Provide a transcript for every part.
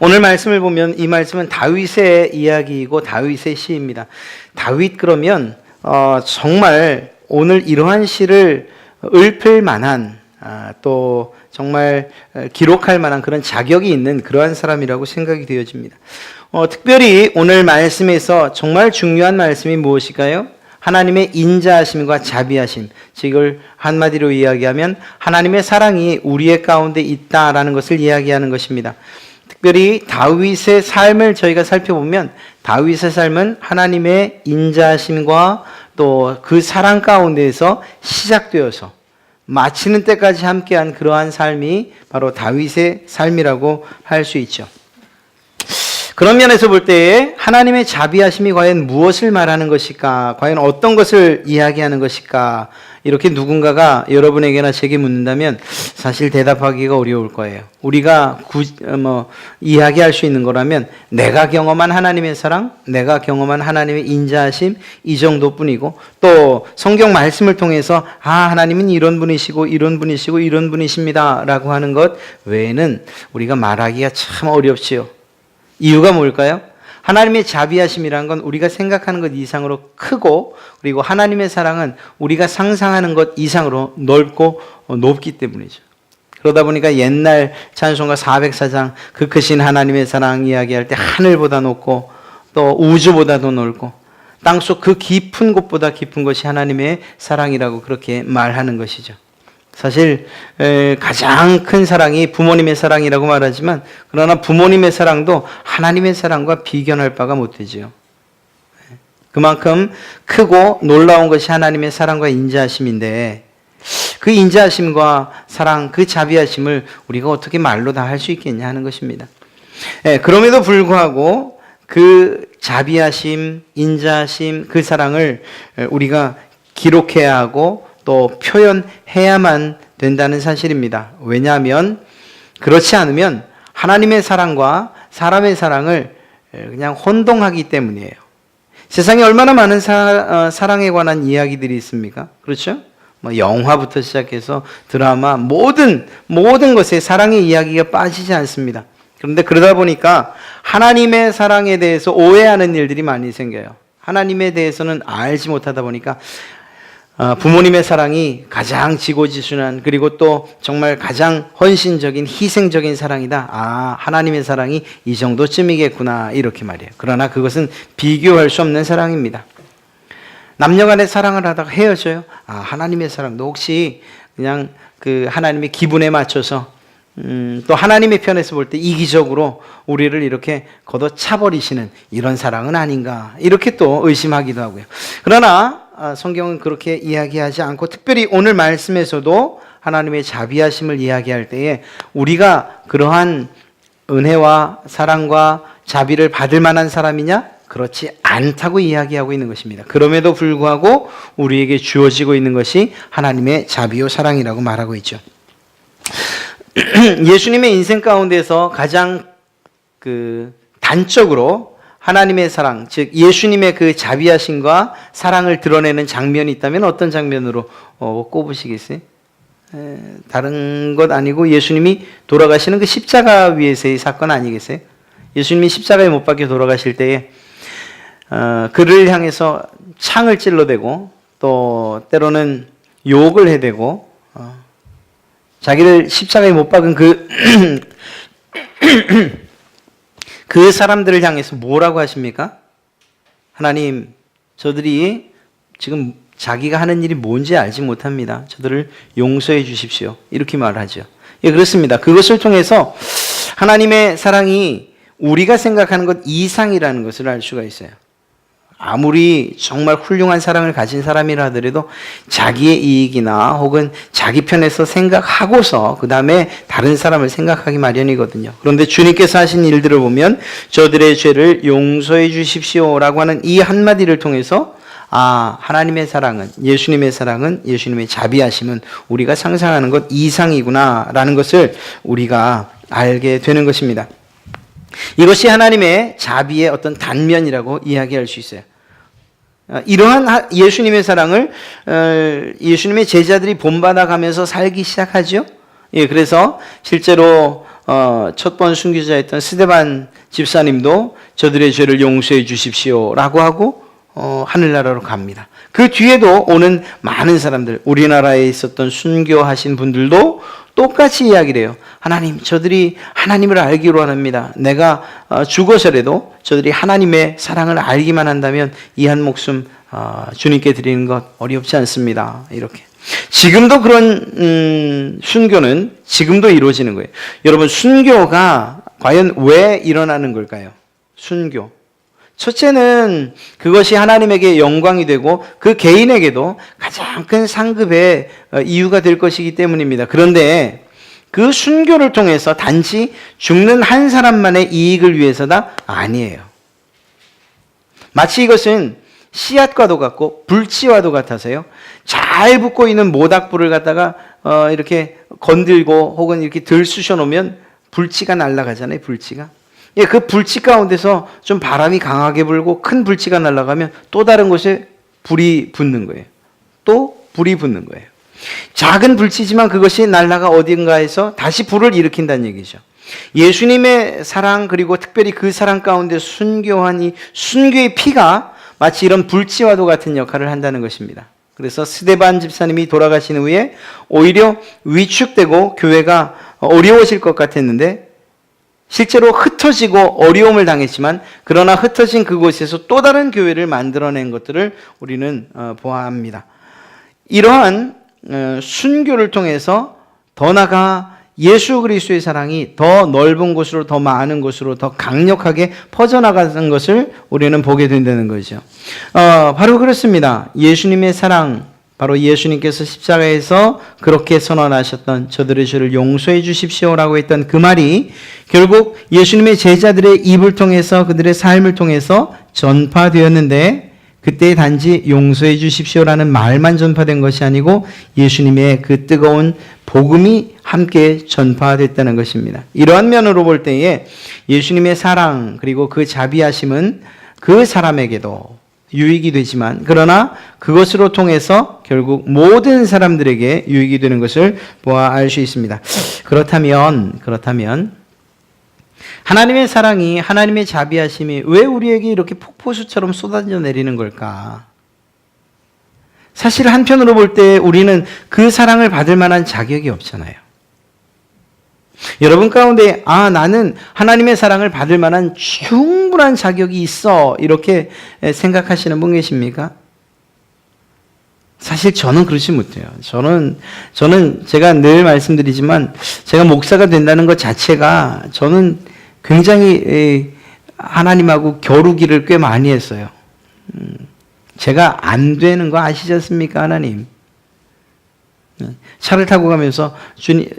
오늘 말씀을 보면 이 말씀은 다윗의 이야기이고 다윗의 시입니다. 다윗 그러면 정말 오늘 이러한 시를 읊을 만한 또 정말 기록할 만한 그런 자격이 있는 그러한 사람이라고 생각이 되어집니다. 특별히 오늘 말씀에서 정말 중요한 말씀이 무엇일까요? 하나님의 인자하심과 자비하심, 즉 이걸 한마디로 이야기하면 하나님의 사랑이 우리의 가운데 있다라는 것을 이야기하는 것입니다. 특별히 다윗의 삶을 저희가 살펴보면 다윗의 삶은 하나님의 인자하심과 또 그 사랑 가운데에서 시작되어서 마치는 때까지 함께한 그러한 삶이 바로 다윗의 삶이라고 할 수 있죠. 그런 면에서 볼 때 하나님의 자비하심이 과연 무엇을 말하는 것일까? 과연 어떤 것을 이야기하는 것일까? 이렇게 누군가가 여러분에게나 제게 묻는다면 사실 대답하기가 어려울 거예요. 우리가 이야기할 수 있는 거라면 내가 경험한 하나님의 사랑, 내가 경험한 하나님의 인자하심 이 정도뿐이고 또 성경 말씀을 통해서 하나님은 이런 분이시고 이런 분이시고 이런 분이십니다 라고 하는 것 외에는 우리가 말하기가 참 어렵지요. 이유가 뭘까요? 하나님의 자비하심이란 건 우리가 생각하는 것 이상으로 크고 그리고 하나님의 사랑은 우리가 상상하는 것 이상으로 넓고 높기 때문이죠. 그러다 보니까 옛날 찬송가 404장 그 크신 하나님의 사랑 이야기할 때 하늘보다 높고 또 우주보다도 넓고 땅속 그 깊은 곳보다 깊은 것이 하나님의 사랑이라고 그렇게 말하는 것이죠. 사실 가장 큰 사랑이 부모님의 사랑이라고 말하지만 그러나 부모님의 사랑도 하나님의 사랑과 비견할 바가 못 되지요. 그만큼 크고 놀라운 것이 하나님의 사랑과 인자하심인데 그 인자하심과 사랑, 그 자비하심을 우리가 어떻게 말로 다 할 수 있겠냐 하는 것입니다. 그럼에도 불구하고 그 자비하심, 인자하심, 그 사랑을 우리가 기록해야 하고 또 표현해야만 된다는 사실입니다. 왜냐하면 그렇지 않으면 하나님의 사랑과 사람의 사랑을 그냥 혼동하기 때문이에요. 세상에 얼마나 많은 사랑에 관한 이야기들이 있습니까? 그렇죠? 영화부터 시작해서 드라마 모든 것에 사랑의 이야기가 빠지지 않습니다. 그런데 그러다 보니까 하나님의 사랑에 대해서 오해하는 일들이 많이 생겨요. 하나님에 대해서는 알지 못하다 보니까 부모님의 사랑이 가장 지고지순한 그리고 또 정말 가장 헌신적인 희생적인 사랑이다. 하나님의 사랑이 이 정도쯤이겠구나 이렇게 말이에요. 그러나 그것은 비교할 수 없는 사랑입니다. 남녀 간에 사랑을 하다가 헤어져요. 하나님의 사랑도 혹시 그냥 그 하나님의 기분에 맞춰서 또 하나님의 편에서 볼 때 이기적으로 우리를 이렇게 걷어차버리시는 이런 사랑은 아닌가 이렇게 또 의심하기도 하고요. 그러나 성경은 그렇게 이야기하지 않고 특별히 오늘 말씀에서도 하나님의 자비하심을 이야기할 때에 우리가 그러한 은혜와 사랑과 자비를 받을 만한 사람이냐? 그렇지 않다고 이야기하고 있는 것입니다. 그럼에도 불구하고 우리에게 주어지고 있는 것이 하나님의 자비요 사랑이라고 말하고 있죠. 예수님의 인생 가운데서 가장 단적으로 하나님의 사랑, 즉 예수님의 그 자비하심과 사랑을 드러내는 장면이 있다면 어떤 장면으로 꼽으시겠어요? 다른 것 아니고 예수님이 돌아가시는 그 십자가 위에서의 사건 아니겠어요? 예수님이 십자가에 못 박혀 돌아가실 때에 그를 향해서 창을 찔러대고 또 때로는 욕을 해대고 자기를 십자가에 못 박은 그 사람들을 향해서 뭐라고 하십니까? 하나님, 저들이 지금 자기가 하는 일이 뭔지 알지 못합니다. 저들을 용서해 주십시오. 이렇게 말하죠. 예, 그렇습니다. 그것을 통해서 하나님의 사랑이 우리가 생각하는 것 이상이라는 것을 알 수가 있어요. 아무리 정말 훌륭한 사랑을 가진 사람이라 하더라도 자기의 이익이나 혹은 자기 편에서 생각하고서 그 다음에 다른 사람을 생각하기 마련이거든요. 그런데 주님께서 하신 일들을 보면 저들의 죄를 용서해 주십시오라고 하는 이 한마디를 통해서 하나님의 사랑은, 예수님의 사랑은, 예수님의 자비하심은 우리가 상상하는 것 이상이구나 라는 것을 우리가 알게 되는 것입니다. 이것이 하나님의 자비의 어떤 단면이라고 이야기할 수 있어요. 이러한 예수님의 사랑을 예수님의 제자들이 본받아 가면서 살기 시작하죠. 예, 그래서 실제로 첫 번 순교자였던 스데반 집사님도 저들의 죄를 용서해 주십시오라고 하고 하늘나라로 갑니다. 그 뒤에도 오는 많은 사람들, 우리나라에 있었던 순교하신 분들도 똑같이 이야기를 해요. 하나님, 저들이 하나님을 알기로 합니다. 내가 죽어서라도 저들이 하나님의 사랑을 알기만 한다면 이 한 목숨 주님께 드리는 것 어렵지 않습니다. 이렇게. 지금도 그런 순교는 지금도 이루어지는 거예요. 여러분, 순교가 과연 왜 일어나는 걸까요? 순교. 첫째는 그것이 하나님에게 영광이 되고 그 개인에게도 가장 큰 상급의 이유가 될 것이기 때문입니다. 그런데 그 순교를 통해서 단지 죽는 한 사람만의 이익을 위해서다? 아니에요. 마치 이것은 씨앗과도 같고 불치와도 같아서요. 잘 붙고 있는 모닥불을 갖다가 이렇게 건들고 혹은 이렇게 들쑤셔 놓으면 불치가 날아가잖아요. 불치가. 예, 그 불치 가운데서 좀 바람이 강하게 불고 큰 불치가 날아가면 또 다른 곳에 불이 붙는 거예요. 또 불이 붙는 거예요. 작은 불치지만 그것이 날아가 어딘가에서 다시 불을 일으킨다는 얘기죠. 예수님의 사랑 그리고 특별히 그 사랑 가운데 순교한 이 순교의 피가 마치 이런 불치와도 같은 역할을 한다는 것입니다. 그래서 스데반 집사님이 돌아가신 후에 오히려 위축되고 교회가 어려워질 것 같았는데 실제로 흩어지고 어려움을 당했지만 그러나 흩어진 그곳에서 또 다른 교회를 만들어낸 것들을 우리는 보아합니다. 이러한 순교를 통해서 더 나아가 예수 그리스도의 사랑이 더 넓은 곳으로 더 많은 곳으로 더 강력하게 퍼져나가는 것을 우리는 보게 된다는 거죠. 바로 그렇습니다. 예수님의 사랑, 바로 예수님께서 십자가에서 그렇게 선언하셨던 저들의 죄를 용서해 주십시오라고 했던 그 말이 결국 예수님의 제자들의 입을 통해서 그들의 삶을 통해서 전파되었는데 그때 단지 용서해 주십시오라는 말만 전파된 것이 아니고 예수님의 그 뜨거운 복음이 함께 전파됐다는 것입니다. 이러한 면으로 볼 때에 예수님의 사랑 그리고 그 자비하심은 그 사람에게도 유익이 되지만 그러나 그것으로 통해서 결국 모든 사람들에게 유익이 되는 것을 보아 알 수 있습니다. 그렇다면 하나님의 사랑이 하나님의 자비하심이 왜 우리에게 이렇게 폭포수처럼 쏟아져 내리는 걸까? 사실 한편으로 볼 때 우리는 그 사랑을 받을 만한 자격이 없잖아요. 여러분 가운데 나는 하나님의 사랑을 받을 만한 충분한 자격이 있어 이렇게 생각하시는 분 계십니까? 사실 저는 그렇지 못해요. 저는 제가 늘 말씀드리지만 제가 목사가 된다는 것 자체가 저는 굉장히 하나님하고 겨루기를 꽤 많이 했어요. 제가 안 되는 거 아시지 않습니까, 하나님? 차를 타고 가면서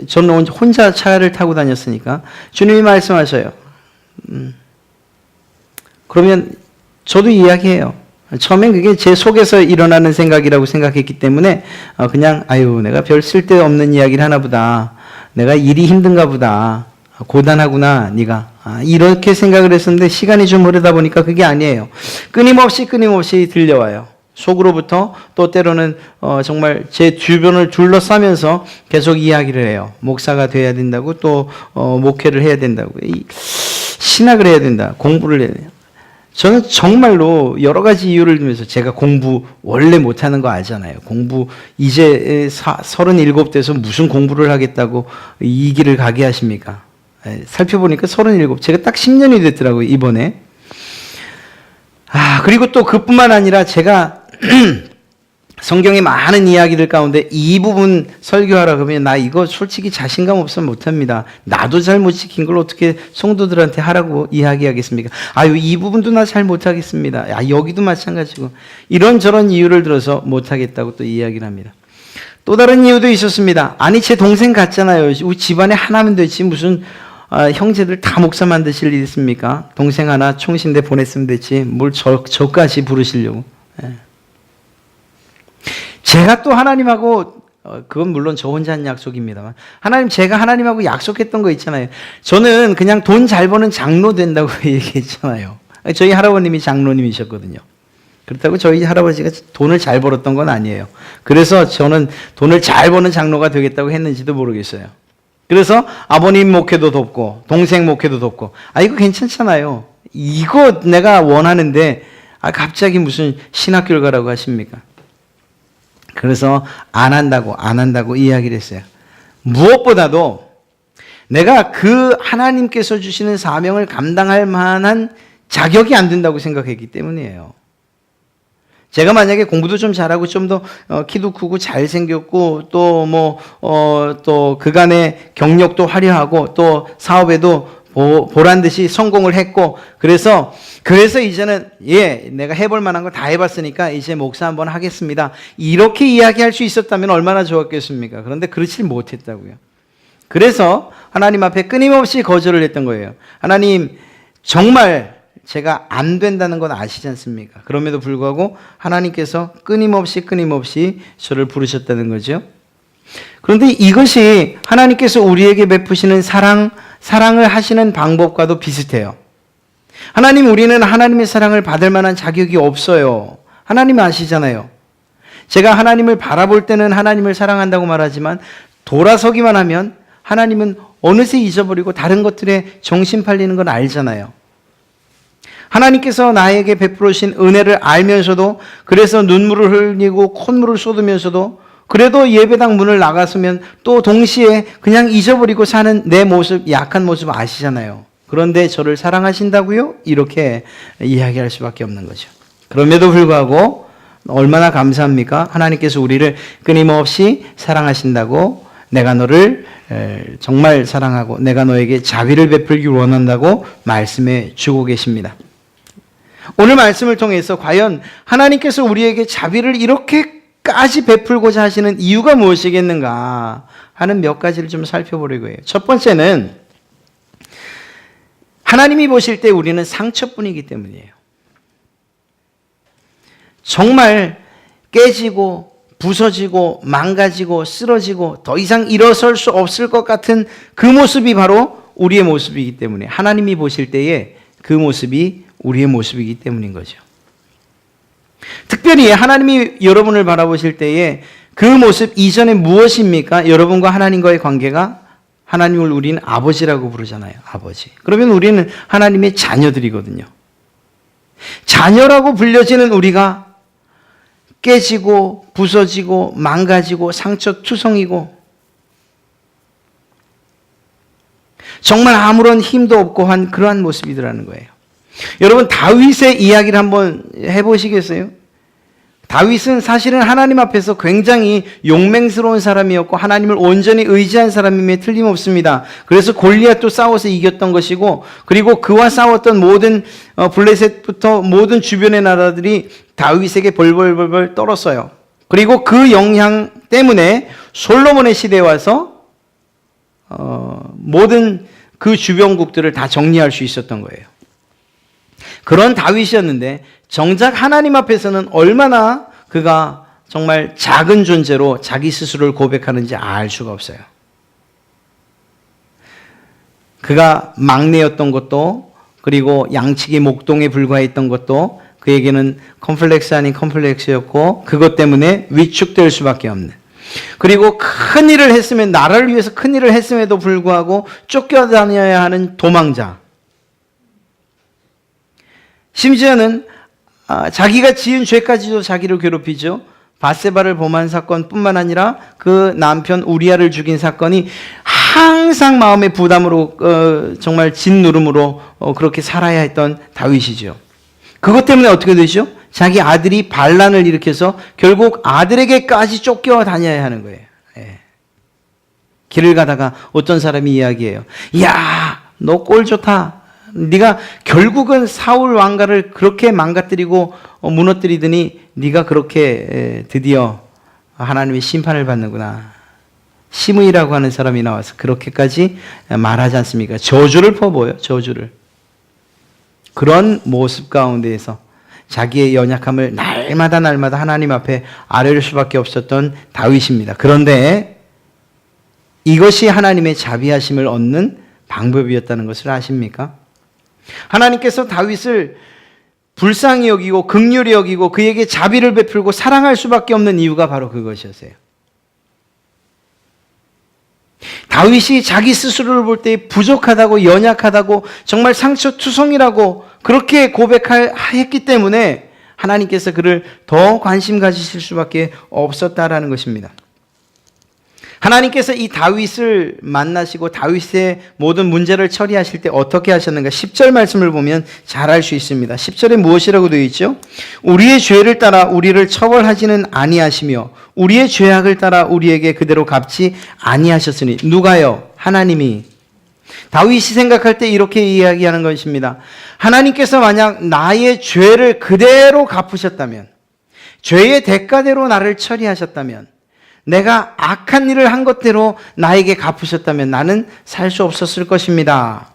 저는 혼자 차를 타고 다녔으니까 주님이 말씀하셔요. 그러면 저도 이야기해요. 처음엔 그게 제 속에서 일어나는 생각이라고 생각했기 때문에 그냥 내가 별 쓸데없는 이야기를 하나 보다. 내가 일이 힘든가 보다. 고단하구나 네가. 이렇게 생각을 했었는데 시간이 좀 흐르다 보니까 그게 아니에요. 끊임없이 들려와요. 속으로부터 또 때로는 정말 제 주변을 둘러싸면서 계속 이야기를 해요. 목사가 돼야 된다고 또 목회를 해야 된다고 신학을 해야 된다. 공부를 해야 돼요. 저는 정말로 여러 가지 이유를 들면서 제가 공부 원래 못하는 거 알잖아요. 공부 이제 37 돼서 무슨 공부를 하겠다고 이 길을 가게 하십니까? 살펴보니까 37 제가 딱 10년이 됐더라고요. 이번에. 그리고 또 그뿐만 아니라 제가 성경의 많은 이야기들 가운데 이 부분 설교하라 그러면 나 이거 솔직히 자신감 없으면 못합니다. 나도 잘 못 지킨 걸 어떻게 성도들한테 하라고 이야기하겠습니까? 이 부분도 나 잘 못하겠습니다. 여기도 마찬가지고 이런저런 이유를 들어서 못하겠다고 또 이야기를 합니다. 또 다른 이유도 있었습니다. 제 동생 같잖아요. 우리 집안에 하나면 되지 무슨 형제들 다 목사 만드실 일 있습니까? 동생 하나 총신대 보냈으면 됐지 뭘 저까지 부르시려고. 제가 또 하나님하고 그건 물론 저 혼자 한 약속입니다만 제가 하나님하고 약속했던 거 있잖아요. 저는 그냥 돈 잘 버는 장로 된다고 얘기했잖아요. 저희 할아버님이 장로님이셨거든요. 그렇다고 저희 할아버지가 돈을 잘 벌었던 건 아니에요. 그래서 저는 돈을 잘 버는 장로가 되겠다고 했는지도 모르겠어요. 그래서 아버님 목회도 돕고 동생 목회도 돕고 이거 괜찮잖아요. 이거 내가 원하는데 갑자기 무슨 신학교를 가라고 하십니까? 그래서 안 한다고 이야기를 했어요. 무엇보다도 내가 그 하나님께서 주시는 사명을 감당할 만한 자격이 안 된다고 생각했기 때문이에요. 제가 만약에 공부도 좀 잘하고 좀 더 키도 크고 잘생겼고 또 그간의 경력도 화려하고 또 사업에도 보란 듯이 성공을 했고 그래서 이제는 내가 해볼 만한 거 다 해봤으니까 이제 목사 한번 하겠습니다. 이렇게 이야기할 수 있었다면 얼마나 좋았겠습니까? 그런데 그렇지 못했다고요. 그래서 하나님 앞에 끊임없이 거절을 했던 거예요. 하나님, 정말 제가 안 된다는 건 아시지 않습니까? 그럼에도 불구하고 하나님께서 끊임없이 저를 부르셨다는 거죠. 그런데 이것이 하나님께서 우리에게 베푸시는 사랑을 하시는 방법과도 비슷해요. 우리는 하나님의 사랑을 받을 만한 자격이 없어요. 하나님 아시잖아요. 제가 하나님을 바라볼 때는 하나님을 사랑한다고 말하지만 돌아서기만 하면 하나님은 어느새 잊어버리고 다른 것들에 정신 팔리는 건 알잖아요. 하나님께서 나에게 베풀으신 은혜를 알면서도 그래서 눈물을 흘리고 콧물을 쏟으면서도 그래도 예배당 문을 나갔으면 또 동시에 그냥 잊어버리고 사는 내 모습, 약한 모습 아시잖아요. 그런데 저를 사랑하신다고요? 이렇게 이야기할 수밖에 없는 거죠. 그럼에도 불구하고 얼마나 감사합니까? 하나님께서 우리를 끊임없이 사랑하신다고, 내가 너를 정말 사랑하고 내가 너에게 자비를 베풀기 원한다고 말씀해 주고 계십니다. 오늘 말씀을 통해서 과연 하나님께서 우리에게 자비를 이렇게까지 베풀고자 하시는 이유가 무엇이겠는가 하는 몇 가지를 좀 살펴보려고 해요. 첫 번째는 하나님이 보실 때 우리는 상처뿐이기 때문이에요. 정말 깨지고 부서지고 망가지고 쓰러지고 더 이상 일어설 수 없을 것 같은 그 모습이 바로 우리의 모습이기 때문에 하나님이 보실 때에 그 모습이 우리의 모습이기 때문인 거죠. 특별히 하나님이 여러분을 바라보실 때에 그 모습 이전에 무엇입니까? 여러분과 하나님과의 관계가, 하나님을 우리는 아버지라고 부르잖아요. 아버지. 그러면 우리는 하나님의 자녀들이거든요. 자녀라고 불려지는 우리가 깨지고 부서지고 망가지고 상처투성이고 정말 아무런 힘도 없고 한 그러한 모습이더라는 거예요. 여러분, 다윗의 이야기를 한번 해보시겠어요? 다윗은 사실은 하나님 앞에서 굉장히 용맹스러운 사람이었고 하나님을 온전히 의지한 사람임에 틀림없습니다. 그래서 골리앗도 싸워서 이겼던 것이고, 그리고 그와 싸웠던 모든 블레셋부터 모든 주변의 나라들이 다윗에게 벌벌벌벌 떨었어요. 그리고 그 영향 때문에 솔로몬의 시대에 와서 모든 그 주변국들을 다 정리할 수 있었던 거예요. 그런 다윗이었는데 정작 하나님 앞에서는 얼마나 그가 정말 작은 존재로 자기 스스로를 고백하는지 알 수가 없어요. 그가 막내였던 것도, 그리고 양치기 목동에 불과했던 것도 그에게는 컴플렉스 아닌 컴플렉스였고, 그것 때문에 위축될 수밖에 없는, 그리고 큰 일을 했으면, 나라를 위해서 큰 일을 했음에도 불구하고 쫓겨다녀야 하는 도망자, 심지어는 자기가 지은 죄까지도 자기를 괴롭히죠. 밧세바를 범한 사건뿐만 아니라 그 남편 우리아를 죽인 사건이 항상 마음의 부담으로 정말 짓누름으로 그렇게 살아야 했던 다윗이죠. 그것 때문에 어떻게 되죠? 자기 아들이 반란을 일으켜서 결국 아들에게까지 쫓겨다녀야 하는 거예요. 길을 가다가 어떤 사람이 이야기해요. 야, 너 꼴 좋다. 네가 결국은 사울 왕가를 그렇게 망가뜨리고 무너뜨리더니 네가 그렇게 드디어 하나님의 심판을 받는구나. 시므이라고 하는 사람이 나와서 그렇게까지 말하지 않습니까? 저주를 퍼부어요. 저주를. 그런 모습 가운데에서 자기의 연약함을 날마다 하나님 앞에 아뢰를 수밖에 없었던 다윗입니다. 그런데 이것이 하나님의 자비하심을 얻는 방법이었다는 것을 아십니까? 하나님께서 다윗을 불쌍히 여기고 긍휼히 여기고 그에게 자비를 베풀고 사랑할 수밖에 없는 이유가 바로 그것이었어요. 다윗이 자기 스스로를 볼 때 부족하다고, 연약하다고, 정말 상처투성이라고 그렇게 고백했기 때문에 하나님께서 그를 더 관심 가지실 수밖에 없었다라는 것입니다. 하나님께서 이 다윗을 만나시고 다윗의 모든 문제를 처리하실 때 어떻게 하셨는가? 10절 말씀을 보면 잘 알 수 있습니다. 10절에 무엇이라고 되어 있죠? 우리의 죄를 따라 우리를 처벌하지는 아니하시며 우리의 죄악을 따라 우리에게 그대로 갚지 아니하셨으니. 누가요? 하나님이. 다윗이 생각할 때 이렇게 이야기하는 것입니다. 하나님께서 만약 나의 죄를 그대로 갚으셨다면, 죄의 대가대로 나를 처리하셨다면, 내가 악한 일을 한 것대로 나에게 갚으셨다면 나는 살 수 없었을 것입니다.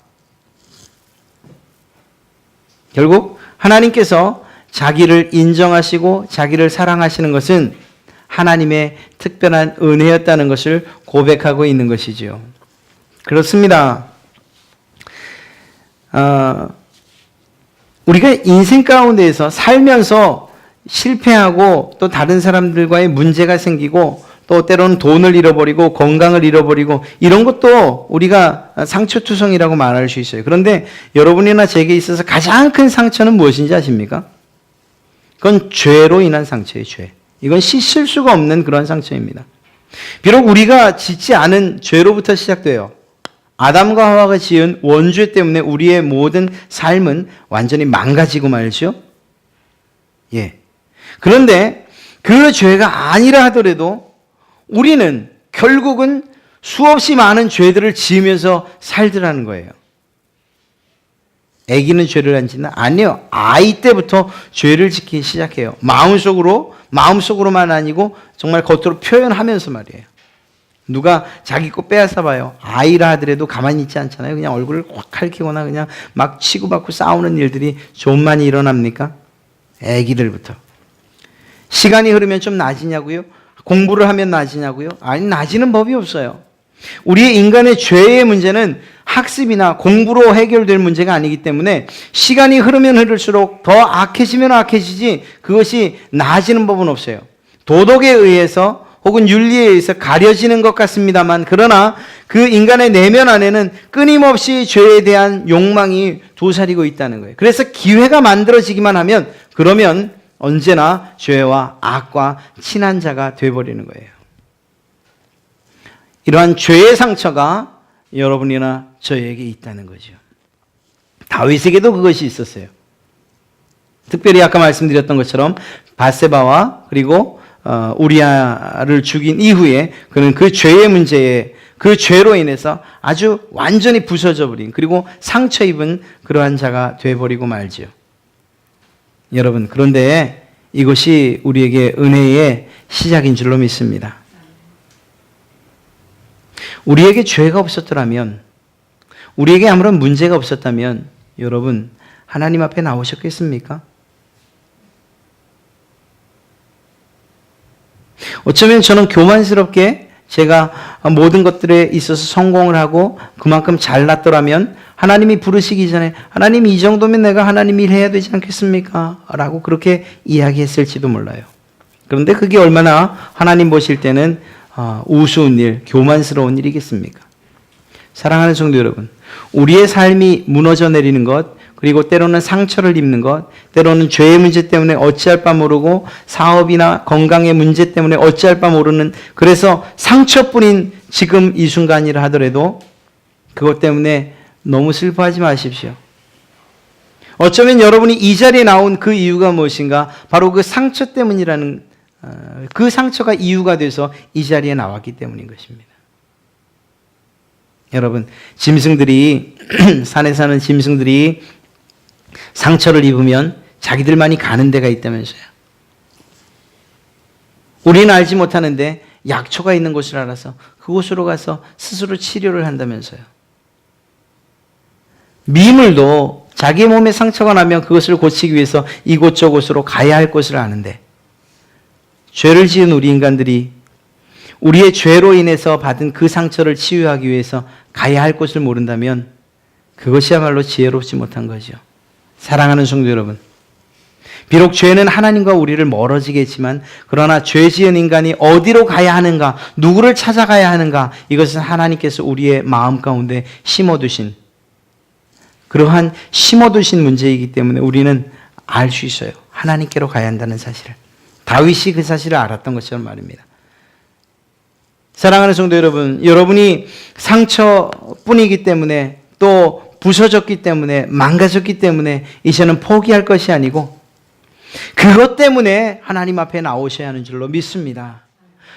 결국 하나님께서 자기를 인정하시고 자기를 사랑하시는 것은 하나님의 특별한 은혜였다는 것을 고백하고 있는 것이지요. 그렇습니다. 우리가 인생 가운데에서 살면서 실패하고 또 다른 사람들과의 문제가 생기고 또 때로는 돈을 잃어버리고 건강을 잃어버리고 이런 것도 우리가 상처투성이라고 말할 수 있어요. 그런데 여러분이나 제게 있어서 가장 큰 상처는 무엇인지 아십니까? 그건 죄로 인한 상처예요. 죄. 이건 씻을 수가 없는 그런 상처입니다. 비록 우리가 짓지 않은 죄로부터 시작돼요. 아담과 하와가 지은 원죄 때문에 우리의 모든 삶은 완전히 망가지고 말죠. 예. 그런데 그 죄가 아니라 하더라도 우리는 결국은 수없이 많은 죄들을 지으면서 살더라는 거예요. 아기는 죄를 안 짓나? 아니요. 아이 때부터 죄를 짓기 시작해요. 마음속으로만 아니고 정말 겉으로 표현하면서 말이에요. 누가 자기 거 빼앗아 봐요. 아이라 하더라도 가만히 있지 않잖아요. 그냥 얼굴을 확 핥히거나 그냥 막 치고받고 싸우는 일들이 좀 많이 일어납니까? 아기들부터. 시간이 흐르면 좀 나아지냐고요? 공부를 하면 나아지냐고요? 아니, 나아지는 법이 없어요. 우리의 인간의 죄의 문제는 학습이나 공부로 해결될 문제가 아니기 때문에 시간이 흐르면 흐를수록 더 악해지면 악해지지 그것이 나아지는 법은 없어요. 도덕에 의해서 혹은 윤리에 의해서 가려지는 것 같습니다만, 그러나 그 인간의 내면 안에는 끊임없이 죄에 대한 욕망이 도사리고 있다는 거예요. 그래서 기회가 만들어지기만 하면 그러면 언제나 죄와 악과 친한 자가 되어버리는 거예요. 이러한 죄의 상처가 여러분이나 저에게 있다는 거죠. 다윗에게도 그것이 있었어요. 특별히 아까 말씀드렸던 것처럼 밧세바와 그리고 우리아를 죽인 이후에 그는 그 죄의 문제에 그 죄로 인해서 아주 완전히 부서져 버린, 그리고 상처 입은 그러한 자가 되어버리고 말지요. 여러분, 그런데 이것이 우리에게 은혜의 시작인 줄로 믿습니다. 우리에게 죄가 없었더라면, 우리에게 아무런 문제가 없었다면 여러분 하나님 앞에 나오셨겠습니까? 어쩌면 저는 교만스럽게 제가 모든 것들에 있어서 성공을 하고 그만큼 잘났더라면 하나님이 부르시기 전에 하나님 이 정도면 내가 하나님 일 해야 되지 않겠습니까? 라고 그렇게 이야기했을지도 몰라요. 그런데 그게 얼마나 하나님 보실 때는 우스운 일, 교만스러운 일이겠습니까? 사랑하는 성도 여러분, 우리의 삶이 무너져 내리는 것, 그리고 때로는 상처를 입는 것, 때로는 죄의 문제 때문에 어찌할 바 모르고 사업이나 건강의 문제 때문에 어찌할 바 모르는, 그래서 상처뿐인 지금 이 순간이라 하더라도 그것 때문에 너무 슬퍼하지 마십시오. 어쩌면 여러분이 이 자리에 나온 그 이유가 무엇인가? 바로 그 상처 때문이라는, 그 상처가 이유가 돼서 이 자리에 나왔기 때문인 것입니다. 여러분, 짐승들이 산에 사는 짐승들이 상처를 입으면 자기들만이 가는 데가 있다면서요. 우리는 알지 못하는데 약초가 있는 곳을 알아서 그곳으로 가서 스스로 치료를 한다면서요. 미물도 자기 몸에 상처가 나면 그것을 고치기 위해서 이곳저곳으로 가야 할 곳을 아는데, 죄를 지은 우리 인간들이 우리의 죄로 인해서 받은 그 상처를 치유하기 위해서 가야 할 곳을 모른다면 그것이야말로 지혜롭지 못한 거죠. 사랑하는 성도 여러분, 비록 죄는 하나님과 우리를 멀어지게 했지만 그러나 죄 지은 인간이 어디로 가야 하는가, 누구를 찾아가야 하는가, 이것은 하나님께서 우리의 마음 가운데 심어두신, 그러한 심어두신 문제이기 때문에 우리는 알 수 있어요. 하나님께로 가야 한다는 사실을. 다윗이 그 사실을 알았던 것처럼 말입니다. 사랑하는 성도 여러분, 여러분이 상처뿐이기 때문에, 또 부서졌기 때문에, 망가졌기 때문에 이제는 포기할 것이 아니고 그것 때문에 하나님 앞에 나오셔야 하는 줄로 믿습니다.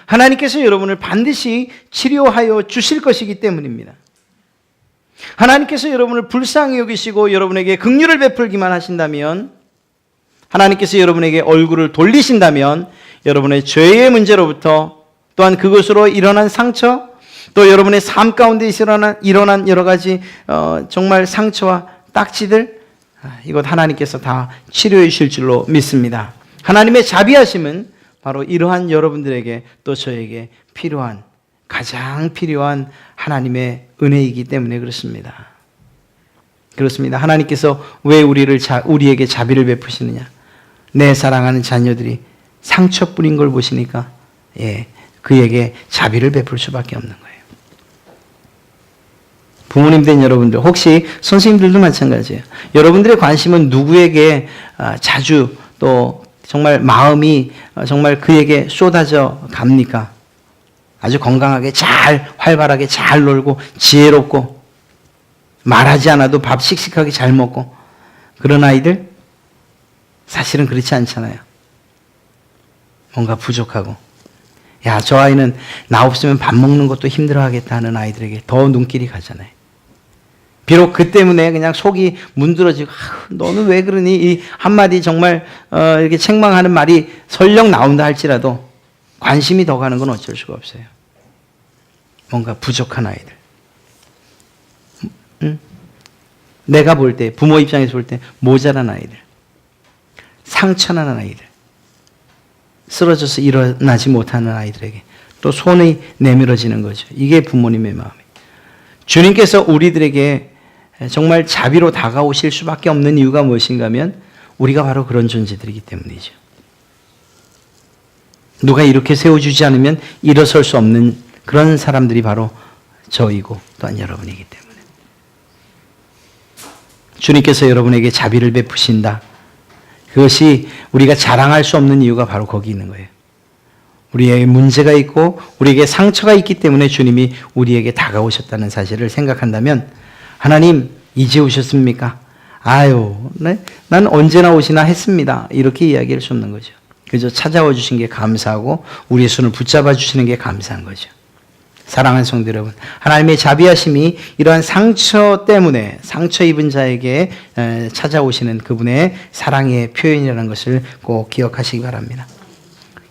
하나님께서 여러분을 반드시 치료하여 주실 것이기 때문입니다. 하나님께서 여러분을 불쌍히 여기시고 여러분에게 긍휼을 베풀기만 하신다면, 하나님께서 여러분에게 얼굴을 돌리신다면 여러분의 죄의 문제로부터, 또한 그것으로 일어난 상처, 또 여러분의 삶 가운데 일어난 여러 가지 정말 상처와 딱지들, 이것 하나님께서 다 치료해 주실 줄로 믿습니다. 하나님의 자비하심은 바로 이러한 여러분들에게 또 저에게 필요한, 가장 필요한 하나님의 은혜이기 때문에 그렇습니다. 그렇습니다. 하나님께서 왜 우리에게 자비를 베푸시느냐? 내 사랑하는 자녀들이 상처뿐인 걸 보시니까 그에게 자비를 베풀 수밖에 없는 거예요. 부모님 된 여러분들, 혹시 선생님들도 마찬가지예요. 여러분들의 관심은 누구에게 자주, 또 정말 마음이 정말 그에게 쏟아져 갑니까? 아주 건강하게 잘, 활발하게 잘 놀고 지혜롭고 말하지 않아도 밥 씩씩하게 잘 먹고 그런 아이들? 사실은 그렇지 않잖아요. 뭔가 부족하고, 야, 저 아이는 나 없으면 밥 먹는 것도 힘들어하겠다 하는 아이들에게 더 눈길이 가잖아요. 비록 그 때문에 그냥 속이 문드러지고, 너는 왜 그러니? 이 한마디 정말 이렇게 책망하는 말이 설령 나온다 할지라도 관심이 더 가는 건 어쩔 수가 없어요. 뭔가 부족한 아이들. 응? 내가 볼 때, 부모 입장에서 볼 때 모자란 아이들, 상처나는 아이들, 쓰러져서 일어나지 못하는 아이들에게 또 손이 내밀어지는 거죠. 이게 부모님의 마음이에요. 주님께서 우리들에게 정말 자비로 다가오실 수밖에 없는 이유가 무엇인가 하면 우리가 바로 그런 존재들이기 때문이죠. 누가 이렇게 세워주지 않으면 일어설 수 없는 그런 사람들이 바로 저이고 또한 여러분이기 때문에 주님께서 여러분에게 자비를 베푸신다. 그것이 우리가 자랑할 수 없는 이유가 바로 거기 있는 거예요. 우리에게 문제가 있고 우리에게 상처가 있기 때문에 주님이 우리에게 다가오셨다는 사실을 생각한다면, 하나님 이제 오셨습니까? 아유, 네? 난 언제나 오시나 했습니다. 이렇게 이야기할 수 없는 거죠. 그저 찾아와 주신 게 감사하고 우리의 손을 붙잡아 주시는 게 감사한 거죠. 사랑하는 성도 여러분, 하나님의 자비하심이 이러한 상처 때문에 상처 입은 자에게 찾아오시는 그분의 사랑의 표현이라는 것을 꼭 기억하시기 바랍니다.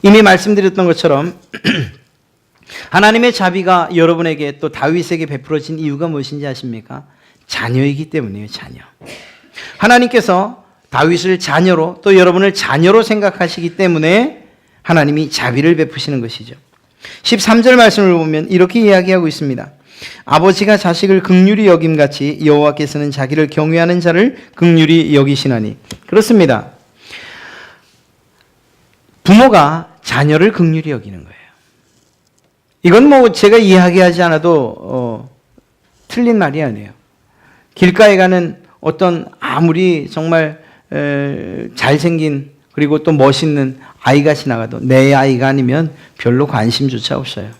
이미 말씀드렸던 것처럼 하나님의 자비가 여러분에게 또 다윗에게 베풀어진 이유가 무엇인지 아십니까? 자녀이기 때문이에요. 자녀. 하나님께서 다윗을 자녀로, 또 여러분을 자녀로 생각하시기 때문에 하나님이 자비를 베푸시는 것이죠. 13절 말씀을 보면 이렇게 이야기하고 있습니다. 아버지가 자식을 긍휼히 여김같이 여호와께서는 자기를 경외하는 자를 긍휼히 여기시나니. 그렇습니다. 부모가 자녀를 긍휼히 여기는 거예요. 이건 뭐 제가 이야기하지 않아도 틀린 말이 아니에요. 길가에 가는 어떤 아무리 정말 잘생긴 그리고 또 멋있는 아이가 지나가도 내 아이가 아니면 별로 관심조차 없어요.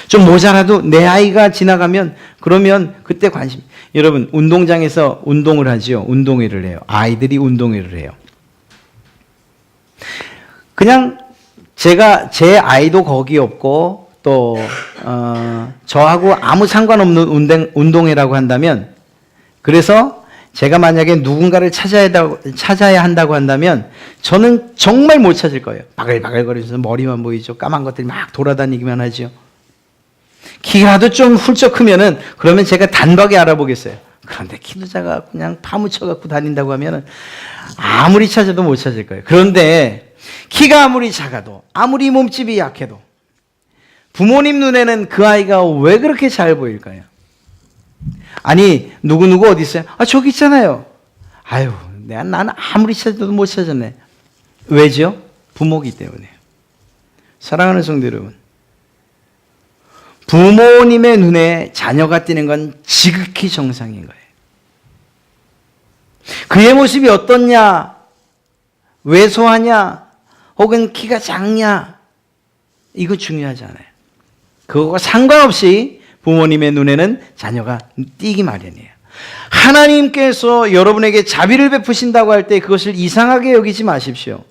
좀 모자라도 내 아이가 지나가면 그러면 그때 관심. 여러분, 운동장에서 운동을 하지요. 운동회를 해요. 아이들이 운동회를 해요. 그냥 제가 제 아이도 거기 없고 또 저하고 아무 상관없는 운동회라고 한다면, 그래서 제가 만약에 누군가를 찾아야 한다고 한다면 저는 정말 못 찾을 거예요. 바글바글거리면서 머리만 보이죠. 까만 것들이 막 돌아다니기만 하죠. 키라도 좀 훌쩍 크면은 그러면 제가 단박에 알아보겠어요. 그런데 키도 작아 그냥 파묻혀 갖고 다닌다고 하면은 아무리 찾아도 못 찾을 거예요. 그런데 키가 아무리 작아도, 아무리 몸집이 약해도 부모님 눈에는 그 아이가 왜 그렇게 잘 보일까요? 아니, 누구누구 어디 있어요? 아, 저기 있잖아요. 아유, 나는 아무리 찾아도 못 찾았네. 왜죠? 부모기 때문에. 사랑하는 성도 여러분, 부모님의 눈에 자녀가 띄는 건 지극히 정상인 거예요. 그의 모습이 어떻냐, 왜소하냐, 혹은 키가 작냐, 이거 중요하지 않아요. 그거와 상관없이 부모님의 눈에는 자녀가 띄기 마련이에요. 하나님께서 여러분에게 자비를 베푸신다고 할 때 그것을 이상하게 여기지 마십시오.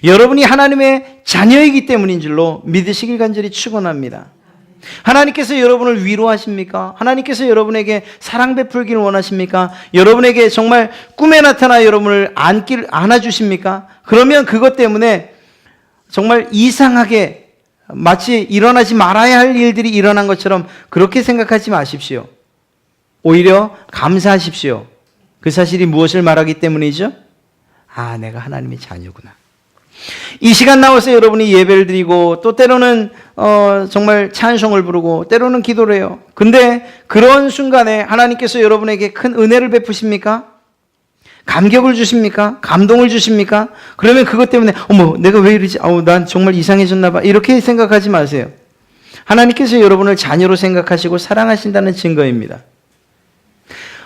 여러분이 하나님의 자녀이기 때문인 줄로 믿으시길 간절히 축원합니다. 하나님께서 여러분을 위로하십니까? 하나님께서 여러분에게 사랑 베풀기를 원하십니까? 여러분에게 정말 꿈에 나타나 여러분을 안아주십니까? 그러면 그것 때문에 정말 이상하게 마치 일어나지 말아야 할 일들이 일어난 것처럼 그렇게 생각하지 마십시오. 오히려 감사하십시오. 그 사실이 무엇을 말하기 때문이죠? 아, 내가 하나님의 자녀구나. 이 시간 나와서 여러분이 예배를 드리고 또 때로는 정말 찬송을 부르고 때로는 기도를 해요. 근데 그런 순간에 하나님께서 여러분에게 큰 은혜를 베푸십니까? 감격을 주십니까? 감동을 주십니까? 그러면 그것 때문에 어머, 내가 왜 이러지? 난 정말 이상해졌나 봐. 이렇게 생각하지 마세요. 하나님께서 여러분을 자녀로 생각하시고 사랑하신다는 증거입니다.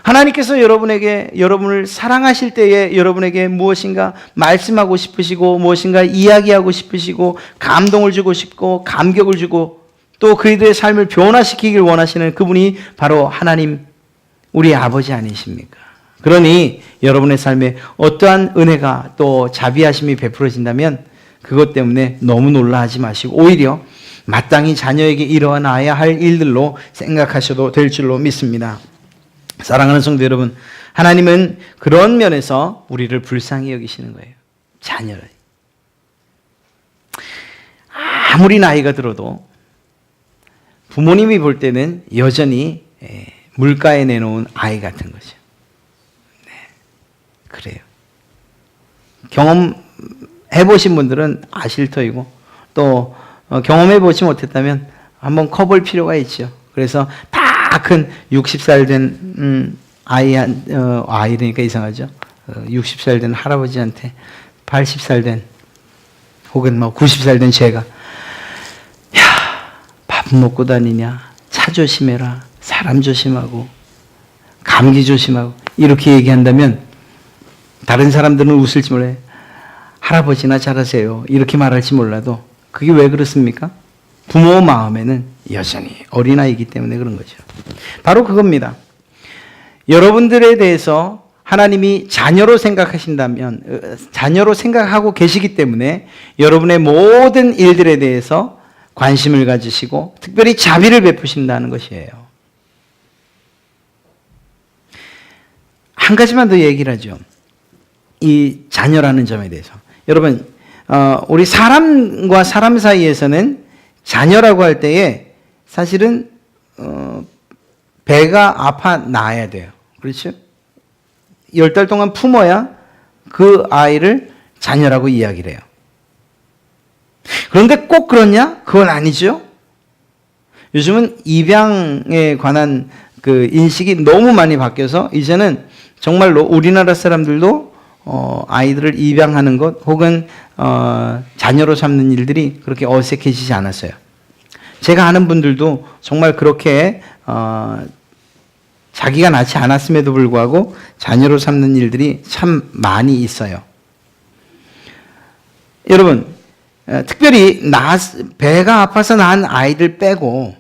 하나님께서 여러분을 사랑하실 때에 여러분에게 무엇인가 말씀하고 싶으시고 무엇인가 이야기하고 싶으시고 감동을 주고 싶고 감격을 주고 또 그들의 삶을 변화시키길 원하시는 그분이 바로 하나님 우리 아버지 아니십니까? 그러니 여러분의 삶에 어떠한 은혜가 또 자비하심이 베풀어진다면 그것 때문에 너무 놀라하지 마시고 오히려 마땅히 자녀에게 일어나야 할 일들로 생각하셔도 될 줄로 믿습니다. 사랑하는 성도 여러분, 하나님은 그런 면에서 우리를 불쌍히 여기시는 거예요. 자녀를. 아무리 나이가 들어도 부모님이 볼 때는 여전히 물가에 내놓은 아이 같은 거죠. 네, 그래요. 경험해보신 분들은 아실 터이고 또 경험해보지 못했다면 한번 커볼 필요가 있죠. 그래서 다 큰 60살 된 아이니까 이상하죠. 60살 된 할아버지한테 80살 된 혹은 90살 된 제가 야, 밥 먹고 다니냐, 차 조심해라, 사람 조심하고 감기 조심하고 이렇게 얘기한다면 다른 사람들은 웃을지 몰라요. 할아버지나 잘하세요 이렇게 말할지 몰라도 그게 왜 그렇습니까? 부모 마음에는 여전히 어린아이이기 때문에 그런 거죠. 바로 그겁니다. 여러분들에 대해서 하나님이 자녀로 생각하신다면, 자녀로 생각하고 계시기 때문에 여러분의 모든 일들에 대해서 관심을 가지시고 특별히 자비를 베푸신다는 것이에요. 한 가지만 더 얘기를 하죠. 이 자녀라는 점에 대해서. 여러분, 우리 사람과 사람 사이에서는 자녀라고 할 때에 사실은 배가 아파 나야 돼요. 그렇죠? 10달 동안 품어야 그 아이를 자녀라고 이야기를 해요. 그런데 꼭 그렇냐? 그건 아니죠. 요즘은 입양에 관한 그 인식이 너무 많이 바뀌어서 이제는 정말로 우리나라 사람들도 아이들을 입양하는 것 혹은 자녀로 삼는 일들이 그렇게 어색해지지 않았어요. 제가 아는 분들도 정말 그렇게 자기가 낳지 않았음에도 불구하고 자녀로 삼는 일들이 참 많이 있어요. 여러분, 특별히 배가 아파서 낳은 아이들 빼고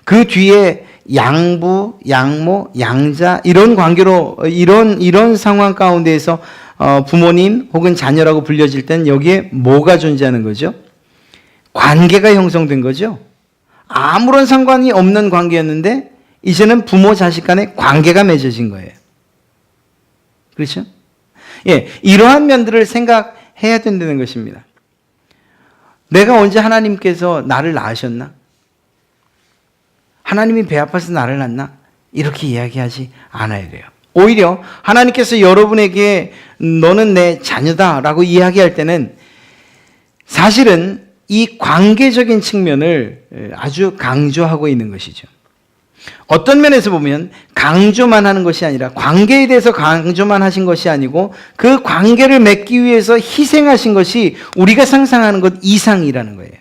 그 뒤에 양부, 양모, 양자 이런 관계로 이런 상황 가운데에서 부모님 혹은 자녀라고 불려질 땐 여기에 뭐가 존재하는 거죠? 관계가 형성된 거죠. 아무런 상관이 없는 관계였는데 이제는 부모 자식 간의 관계가 맺어진 거예요. 그렇죠? 예, 이러한 면들을 생각해야 된다는 것입니다. 내가 언제 하나님께서 나를 낳으셨나? 하나님이 배 아파서 나를 낳나? 이렇게 이야기하지 않아야 돼요. 오히려 하나님께서 여러분에게 너는 내 자녀다라고 이야기할 때는 사실은 이 관계적인 측면을 아주 강조하고 있는 것이죠. 어떤 면에서 보면 강조만 하는 것이 아니라 관계에 대해서 강조만 하신 것이 아니고 그 관계를 맺기 위해서 희생하신 것이 우리가 상상하는 것 이상이라는 거예요.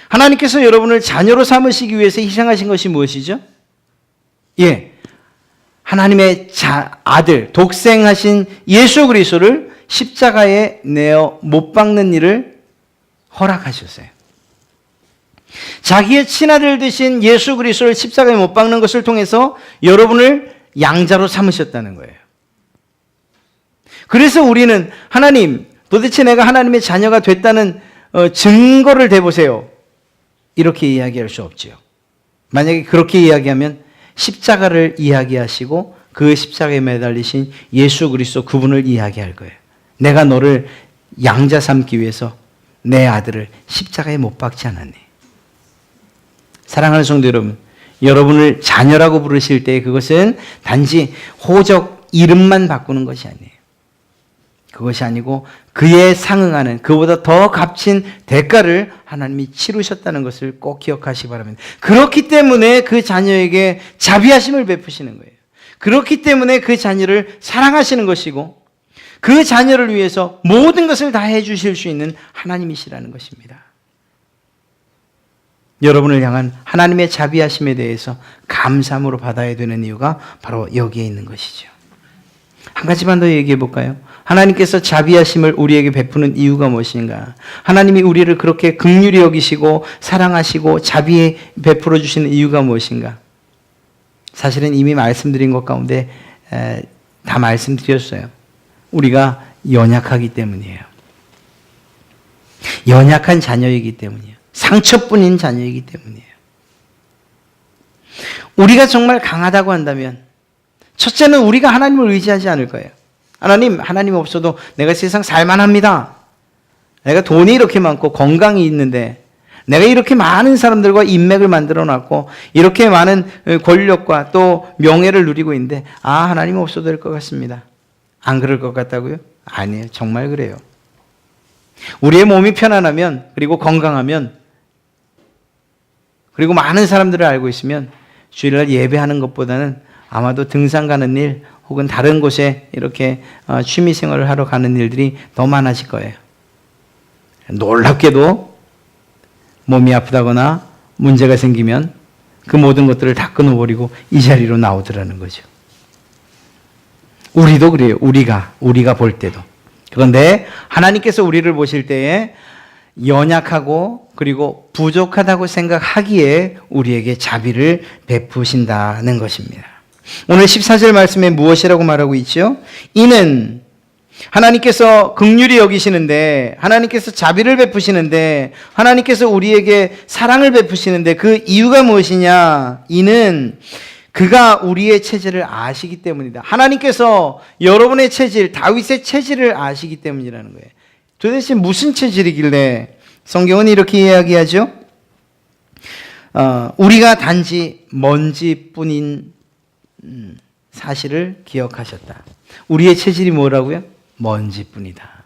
하나님께서 여러분을 자녀로 삼으시기 위해서 희생하신 것이 무엇이죠? 예, 하나님의 아들, 독생하신 예수 그리스도를 십자가에 내어 못 박는 일을 허락하셨어요. 자기의 친아들 되신 예수 그리스도를 십자가에 못 박는 것을 통해서 여러분을 양자로 삼으셨다는 거예요. 그래서 우리는 하나님, 도대체 내가 하나님의 자녀가 됐다는 증거를 대보세요. 이렇게 이야기할 수 없지요. 만약에 그렇게 이야기하면 십자가를 이야기하시고 그 십자가에 매달리신 예수 그리스도 그분을 이야기할 거예요. 내가 너를 양자 삼기 위해서 내 아들을 십자가에 못 박지 않았니? 사랑하는 성도 여러분, 여러분을 자녀라고 부르실 때 그것은 단지 호적 이름만 바꾸는 것이 아니에요. 그것이 아니고 그에 상응하는, 그보다 더 값진 대가를 하나님이 치르셨다는 것을 꼭 기억하시기 바랍니다. 그렇기 때문에 그 자녀에게 자비하심을 베푸시는 거예요. 그렇기 때문에 그 자녀를 사랑하시는 것이고 그 자녀를 위해서 모든 것을 다 해주실 수 있는 하나님이시라는 것입니다. 여러분을 향한 하나님의 자비하심에 대해서 감사함으로 받아야 되는 이유가 바로 여기에 있는 것이죠. 한 가지만 더 얘기해 볼까요? 하나님께서 자비하심을 우리에게 베푸는 이유가 무엇인가? 하나님이 우리를 그렇게 긍휼히 여기시고 사랑하시고 자비에 베풀어 주시는 이유가 무엇인가? 사실은 이미 말씀드린 것 가운데 다 말씀드렸어요. 우리가 연약하기 때문이에요. 연약한 자녀이기 때문이에요. 상처뿐인 자녀이기 때문이에요. 우리가 정말 강하다고 한다면 첫째는 우리가 하나님을 의지하지 않을 거예요. 하나님 없어도 내가 세상 살만합니다. 내가 돈이 이렇게 많고 건강이 있는데 내가 이렇게 많은 사람들과 인맥을 만들어 놨고 이렇게 많은 권력과 또 명예를 누리고 있는데 하나님 없어도 될 것 같습니다. 안 그럴 것 같다고요? 아니에요. 정말 그래요. 우리의 몸이 편안하면 그리고 건강하면 그리고 많은 사람들을 알고 있으면 주일날 예배하는 것보다는 아마도 등산 가는 일 혹은 다른 곳에 이렇게 취미생활을 하러 가는 일들이 더 많아질 거예요. 놀랍게도 몸이 아프다거나 문제가 생기면 그 모든 것들을 다 끊어버리고 이 자리로 나오더라는 거죠. 우리도 그래요. 우리가 볼 때도. 그런데 하나님께서 우리를 보실 때에 연약하고 그리고 부족하다고 생각하기에 우리에게 자비를 베푸신다는 것입니다. 오늘 14절 말씀에 무엇이라고 말하고 있죠? 이는 하나님께서 긍휼히 여기시는데 하나님께서 자비를 베푸시는데 하나님께서 우리에게 사랑을 베푸시는데 그 이유가 무엇이냐? 이는 그가 우리의 체질을 아시기 때문이다. 하나님께서 여러분의 체질, 다윗의 체질을 아시기 때문이라는 거예요. 도대체 무슨 체질이길래? 성경은 이렇게 이야기하죠. 우리가 단지 먼지뿐인 사실을 기억하셨다. 우리의 체질이 뭐라고요? 먼지뿐이다.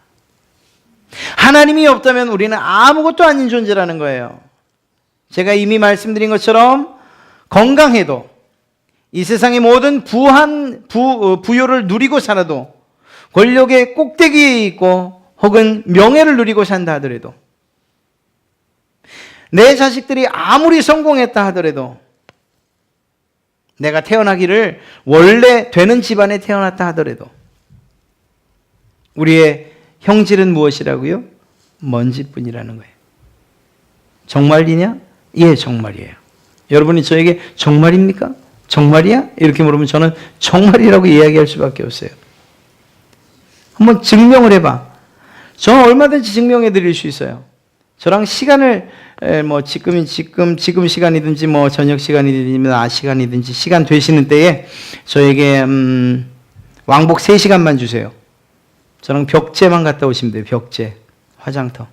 하나님이 없다면 우리는 아무것도 아닌 존재라는 거예요. 제가 이미 말씀드린 것처럼 건강해도 이 세상의 모든 부요를 누리고 살아도 권력의 꼭대기에 있고 혹은 명예를 누리고 산다 하더라도 내 자식들이 아무리 성공했다 하더라도 내가 태어나기를 원래 되는 집안에 태어났다 하더라도 우리의 형질은 무엇이라고요? 먼지뿐이라는 거예요. 정말이냐? 예, 정말이에요. 여러분이 저에게 정말입니까? 정말이야? 이렇게 물으면 저는 정말이라고 이야기할 수밖에 없어요. 한번 증명을 해봐. 저는 얼마든지 증명해 드릴 수 있어요. 저랑 시간을 지금 시간이든지 저녁 시간이든지 낮 시간이든지 시간 되시는 때에 저에게 왕복 3시간만 주세요. 저랑 벽제만 갔다 오시면 돼요. 벽제, 화장터.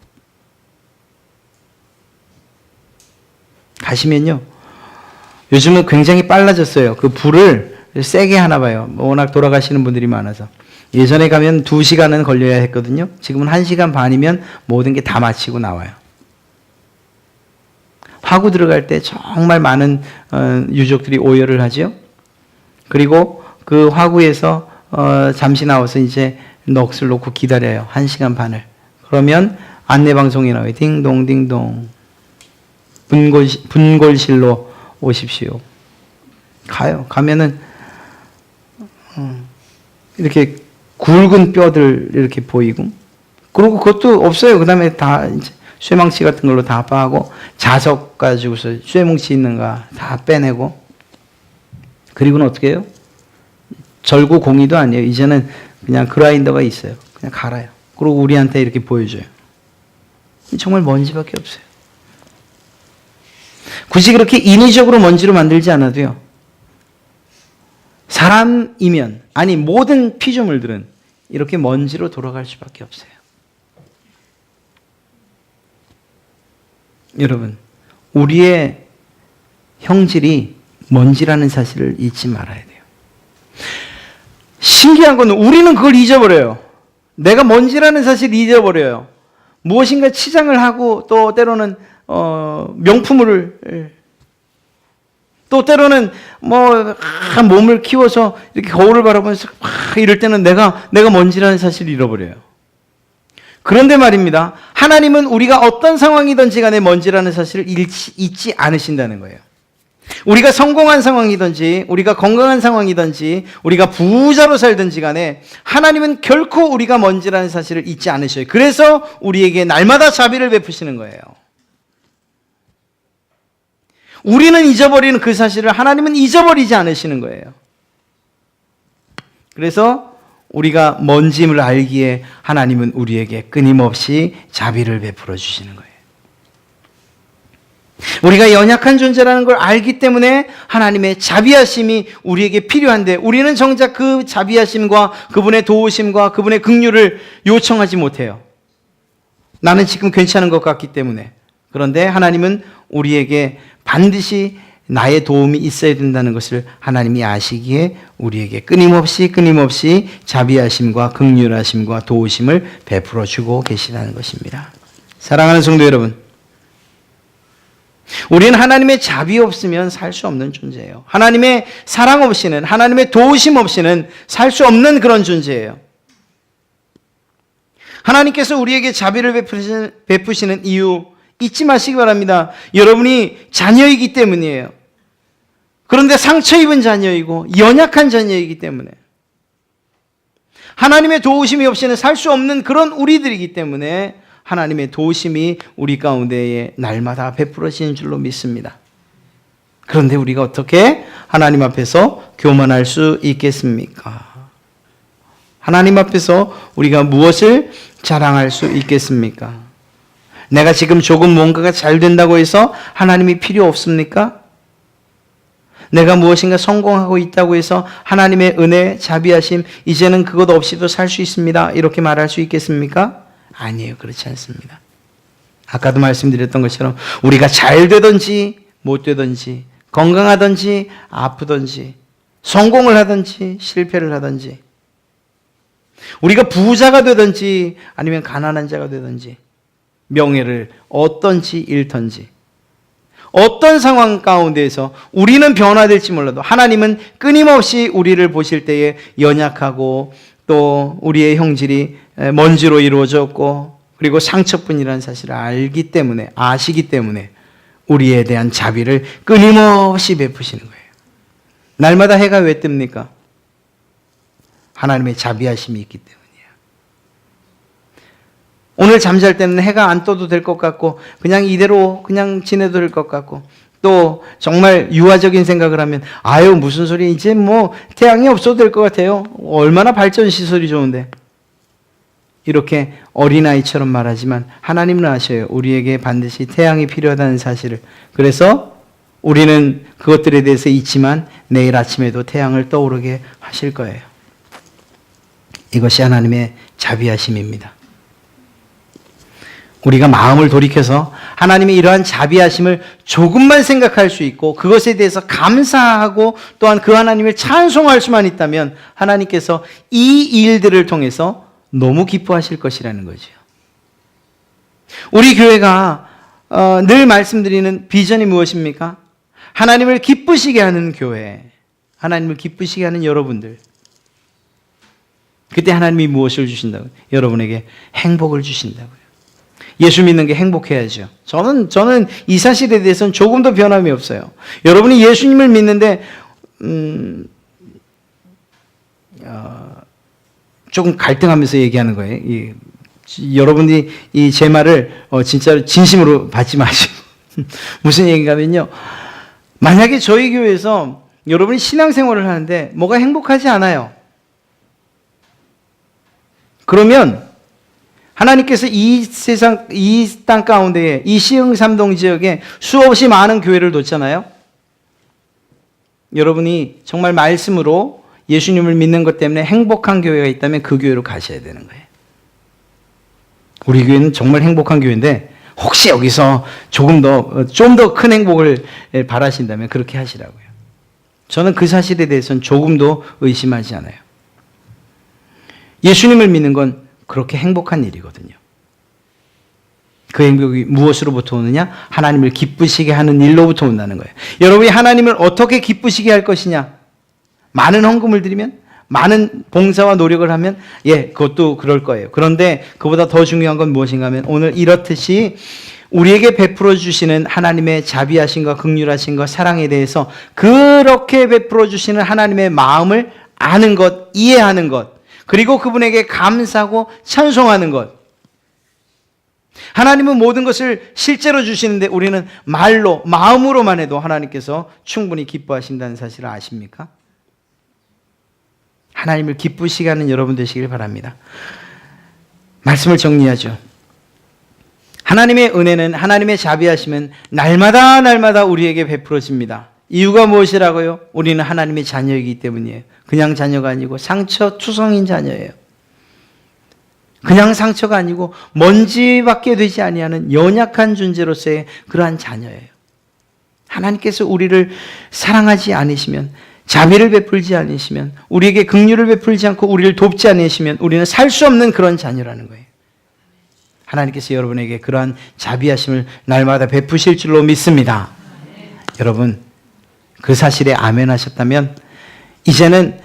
가시면요. 요즘은 굉장히 빨라졌어요. 그 불을 세게 하나 봐요. 워낙 돌아가시는 분들이 많아서. 예전에 가면 2시간은 걸려야 했거든요. 지금은 1시간 반이면 모든 게 다 마치고 나와요. 화구 들어갈 때 정말 많은 유족들이 오열을 하죠. 그리고 그 화구에서 잠시 나와서 이제 넋을 놓고 기다려요. 1시간 반을. 그러면 안내방송이 나와요. 딩동 딩동. 분골실로 오십시오. 가요. 가면은 이렇게 굵은 뼈들 이렇게 보이고, 그리고 그것도 없어요. 그 다음에 다 이제 쇠망치 같은 걸로 다 빠고, 자석 가지고서 쇠뭉치 있는가 다 빼내고, 그리고는 어떻게 해요? 절구 공이도 아니에요. 이제는 그냥 그라인더가 있어요. 그냥 갈아요. 그리고 우리한테 이렇게 보여줘요. 정말 먼지밖에 없어요. 굳이 그렇게 인위적으로 먼지로 만들지 않아도요, 사람이면, 아니 모든 피조물들은 이렇게 먼지로 돌아갈 수밖에 없어요. 여러분, 우리의 형질이 먼지라는 사실을 잊지 말아야 돼요. 신기한 건 우리는 그걸 잊어버려요. 내가 먼지라는 사실을 잊어버려요. 무엇인가 치장을 하고, 또 때로는 명품을, 또 때로는 몸을 키워서 이렇게 거울을 바라보면서 이럴 때는 내가 먼지라는 사실을 잃어버려요. 그런데 말입니다, 하나님은 우리가 어떤 상황이든지 간에 먼지라는 사실을 잊지 않으신다는 거예요. 우리가 성공한 상황이든지, 우리가 건강한 상황이든지, 우리가 부자로 살든지 간에 하나님은 결코 우리가 먼지라는 사실을 잊지 않으셔요. 그래서 우리에게 날마다 자비를 베푸시는 거예요. 우리는 잊어버리는 그 사실을 하나님은 잊어버리지 않으시는 거예요. 그래서 우리가 먼지임을 알기에 하나님은 우리에게 끊임없이 자비를 베풀어 주시는 거예요. 우리가 연약한 존재라는 걸 알기 때문에 하나님의 자비하심이 우리에게 필요한데, 우리는 정작 그 자비하심과 그분의 도우심과 그분의 긍휼을 요청하지 못해요. 나는 지금 괜찮은 것 같기 때문에. 그런데 하나님은 우리에게 반드시 나의 도움이 있어야 된다는 것을 하나님이 아시기에 우리에게 끊임없이 자비하심과 긍휼하심과 도우심을 베풀어 주고 계시다는 것입니다. 사랑하는 성도 여러분, 우리는 하나님의 자비 없으면 살 수 없는 존재예요. 하나님의 사랑 없이는, 하나님의 도우심 없이는 살 수 없는 그런 존재예요. 하나님께서 우리에게 자비를 베푸시는 이유 잊지 마시기 바랍니다. 여러분이 자녀이기 때문이에요. 그런데 상처 입은 자녀이고 연약한 자녀이기 때문에, 하나님의 도우심이 없이는 살 수 없는 그런 우리들이기 때문에 하나님의 도우심이 우리 가운데에 날마다 베풀어지는 줄로 믿습니다. 그런데 우리가 어떻게 하나님 앞에서 교만할 수 있겠습니까? 하나님 앞에서 우리가 무엇을 자랑할 수 있겠습니까? 내가 지금 조금 뭔가가 잘 된다고 해서 하나님이 필요 없습니까? 내가 무엇인가 성공하고 있다고 해서 하나님의 은혜, 자비하심, 이제는 그것 없이도 살 수 있습니다, 이렇게 말할 수 있겠습니까? 아니에요. 그렇지 않습니다. 아까도 말씀드렸던 것처럼 우리가 잘 되든지 못 되든지, 건강하든지 아프든지, 성공을 하든지 실패를 하든지, 우리가 부자가 되든지 아니면 가난한 자가 되든지, 명예를 얻든지 잃든지, 어떤 상황 가운데에서 우리는 변화될지 몰라도 하나님은 끊임없이 우리를 보실 때에 연약하고, 또 우리의 형질이 먼지로 이루어졌고, 그리고 상처뿐이라는 사실을 아시기 때문에 우리에 대한 자비를 끊임없이 베푸시는 거예요. 날마다 해가 왜 뜹니까? 하나님의 자비하심이 있기 때문이에요. 오늘 잠잘 때는 해가 안 떠도 될 것 같고, 그냥 이대로 그냥 지내도 될 것 같고, 또 정말 유아적인 생각을 하면 아유 무슨 소리, 이제 뭐 태양이 없어도 될 것 같아요. 얼마나 발전 시설이 좋은데. 이렇게 어린아이처럼 말하지만 하나님은 아셔요. 우리에게 반드시 태양이 필요하다는 사실을. 그래서 우리는 그것들에 대해서 잊지만 내일 아침에도 태양을 떠오르게 하실 거예요. 이것이 하나님의 자비하심입니다. 우리가 마음을 돌이켜서 하나님의 이러한 자비하심을 조금만 생각할 수 있고, 그것에 대해서 감사하고 또한 그 하나님을 찬송할 수만 있다면 하나님께서 이 일들을 통해서 너무 기뻐하실 것이라는 거죠. 우리 교회가 늘 말씀드리는 비전이 무엇입니까? 하나님을 기쁘시게 하는 교회, 하나님을 기쁘시게 하는 여러분들. 그때 하나님이 무엇을 주신다고요? 여러분에게 행복을 주신다고요. 예수 믿는 게 행복해야죠. 저는 이 사실에 대해서는 조금도 변함이 없어요. 여러분이 예수님을 믿는데 조금 갈등하면서 얘기하는 거예요. 여러분이 제 말을 진짜로 진심으로 받지 마시고 무슨 얘기인가면요. 만약에 저희 교회에서 여러분이 신앙생활을 하는데 뭐가 행복하지 않아요. 그러면 하나님께서 이 세상, 이 땅 가운데에 이 시흥삼동 지역에 수없이 많은 교회를 뒀잖아요. 여러분이 정말 말씀으로 예수님을 믿는 것 때문에 행복한 교회가 있다면 그 교회로 가셔야 되는 거예요. 우리 교회는 정말 행복한 교회인데 혹시 여기서 좀 더 큰 행복을 바라신다면 그렇게 하시라고요. 저는 그 사실에 대해서는 조금도 의심하지 않아요. 예수님을 믿는 건 그렇게 행복한 일이거든요. 그 행복이 무엇으로부터 오느냐? 하나님을 기쁘시게 하는 일로부터 온다는 거예요. 여러분이 하나님을 어떻게 기쁘시게 할 것이냐? 많은 헌금을 드리면? 많은 봉사와 노력을 하면? 그것도 그럴 거예요. 그런데 그보다 더 중요한 건 무엇인가 하면 오늘 이렇듯이 우리에게 베풀어 주시는 하나님의 자비하심과 긍휼하심과 사랑에 대해서 그렇게 베풀어 주시는 하나님의 마음을 아는 것, 이해하는 것, 그리고 그분에게 감사하고 찬송하는 것. 하나님은 모든 것을 실제로 주시는데 우리는 말로, 마음으로만 해도 하나님께서 충분히 기뻐하신다는 사실을 아십니까? 하나님을 기쁘시게 하는 여러분 되시길 바랍니다. 말씀을 정리하죠. 하나님의 은혜는, 하나님의 자비하심은 날마다 우리에게 베풀어집니다. 이유가 무엇이라고요? 우리는 하나님의 자녀이기 때문이에요. 그냥 자녀가 아니고 상처투성인 자녀예요. 그냥 상처가 아니고 먼지밖에 되지 아니하는 연약한 존재로서의 그러한 자녀예요. 하나님께서 우리를 사랑하지 않으시면, 자비를 베풀지 않으시면, 우리에게 긍휼을 베풀지 않고 우리를 돕지 않으시면 우리는 살 수 없는 그런 자녀라는 거예요. 하나님께서 여러분에게 그러한 자비하심을 날마다 베푸실 줄로 믿습니다. 여러분, 그 사실에 아멘 하셨다면 이제는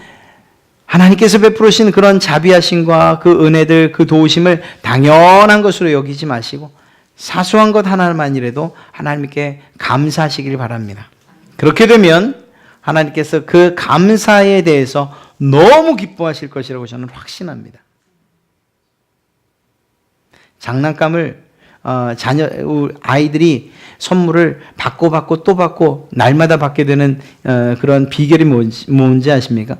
하나님께서 베푸신 그런 자비하심과 그 은혜들, 그 도우심을 당연한 것으로 여기지 마시고 사소한 것 하나만이라도 하나님께 감사하시길 바랍니다. 그렇게 되면 하나님께서 그 감사에 대해서 너무 기뻐하실 것이라고 저는 확신합니다. 장난감을 아이들이 선물을 받고 또 받고 날마다 받게 되는 그런 비결이 뭔지 아십니까?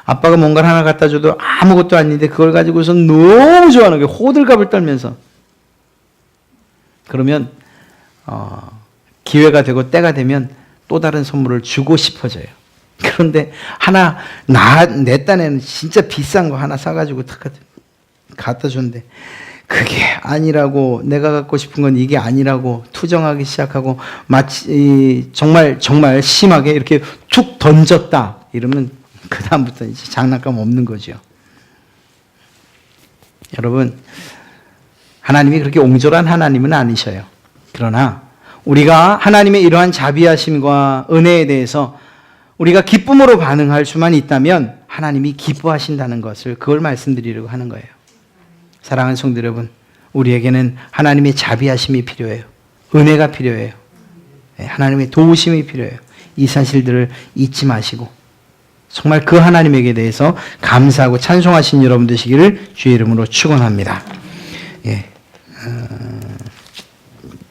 아빠가 뭔가를 하나 갖다 줘도 아무것도 아닌데 그걸 가지고서 너무 좋아하는 거예요. 호들갑을 떨면서. 그러면 기회가 되고 때가 되면 또 다른 선물을 주고 싶어져요. 그런데 내 딴에는 진짜 비싼 거 하나 사가지고 갖다 줬는데 그게 아니라고, 내가 갖고 싶은 건 이게 아니라고 투정하기 시작하고 마치 정말 심하게 이렇게 툭 던졌다 이러면 그 다음부터 이제 장난감 없는 거죠. 여러분, 하나님이 그렇게 옹졸한 하나님은 아니셔요. 그러나 우리가 하나님의 이러한 자비하심과 은혜에 대해서 우리가 기쁨으로 반응할 수만 있다면 하나님이 기뻐하신다는 것을, 그걸 말씀드리려고 하는 거예요. 사랑하는 성도 여러분, 우리에게는 하나님의 자비하심이 필요해요. 은혜가 필요해요. 하나님의 도우심이 필요해요. 이 사실들을 잊지 마시고 정말 그 하나님에게 대해서 감사하고 찬송하신 여러분 되시기를 주의 이름으로 축원합니다.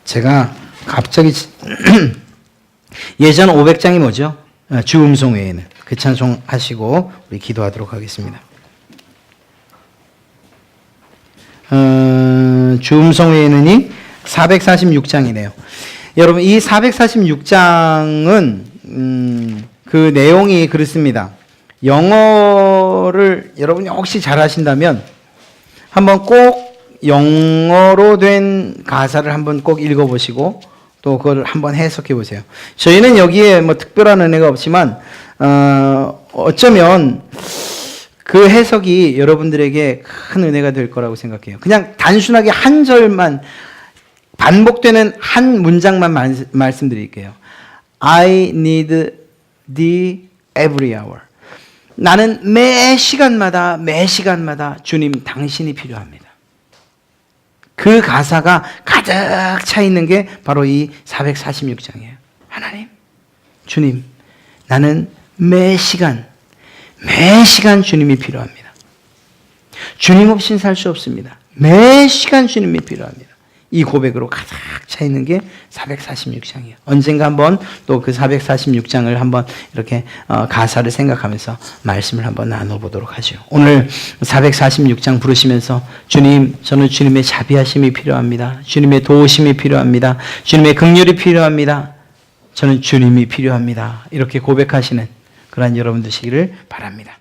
제가 갑자기 예전 500장이 뭐죠? 주 음성 외에는. 그 찬송하시고 우리 기도하도록 하겠습니다. 주 음성 외에는이 446장이네요. 여러분, 이 446장은 그 내용이 그렇습니다. 영어를 여러분이 혹시 잘하신다면 한번 꼭 영어로 된 가사를 한번 꼭 읽어보시고 또 그걸 한번 해석해 보세요. 저희는 여기에 뭐 특별한 은혜가 없지만 어쩌면 그 해석이 여러분들에게 큰 은혜가 될 거라고 생각해요. 그냥 단순하게 한 절만 반복되는 한 문장만 말씀드릴게요. I need thee every hour. 나는 매 시간마다 주님 당신이 필요합니다. 그 가사가 가득 차 있는 게 바로 이 446장이에요. 하나님, 주님, 나는 매 시간 주님이 필요합니다. 주님 없이는 살 수 없습니다. 매 시간 주님이 필요합니다. 이 고백으로 가득 차 있는 게 446장이에요. 언젠가 한번 또 그 446장을 한번 이렇게 가사를 생각하면서 말씀을 한번 나눠보도록 하죠. 오늘 446장 부르시면서 주님, 저는 주님의 자비하심이 필요합니다. 주님의 도우심이 필요합니다. 주님의 긍휼이 필요합니다. 저는 주님이 필요합니다. 이렇게 고백하시는 그런 여러분 되시기를 바랍니다.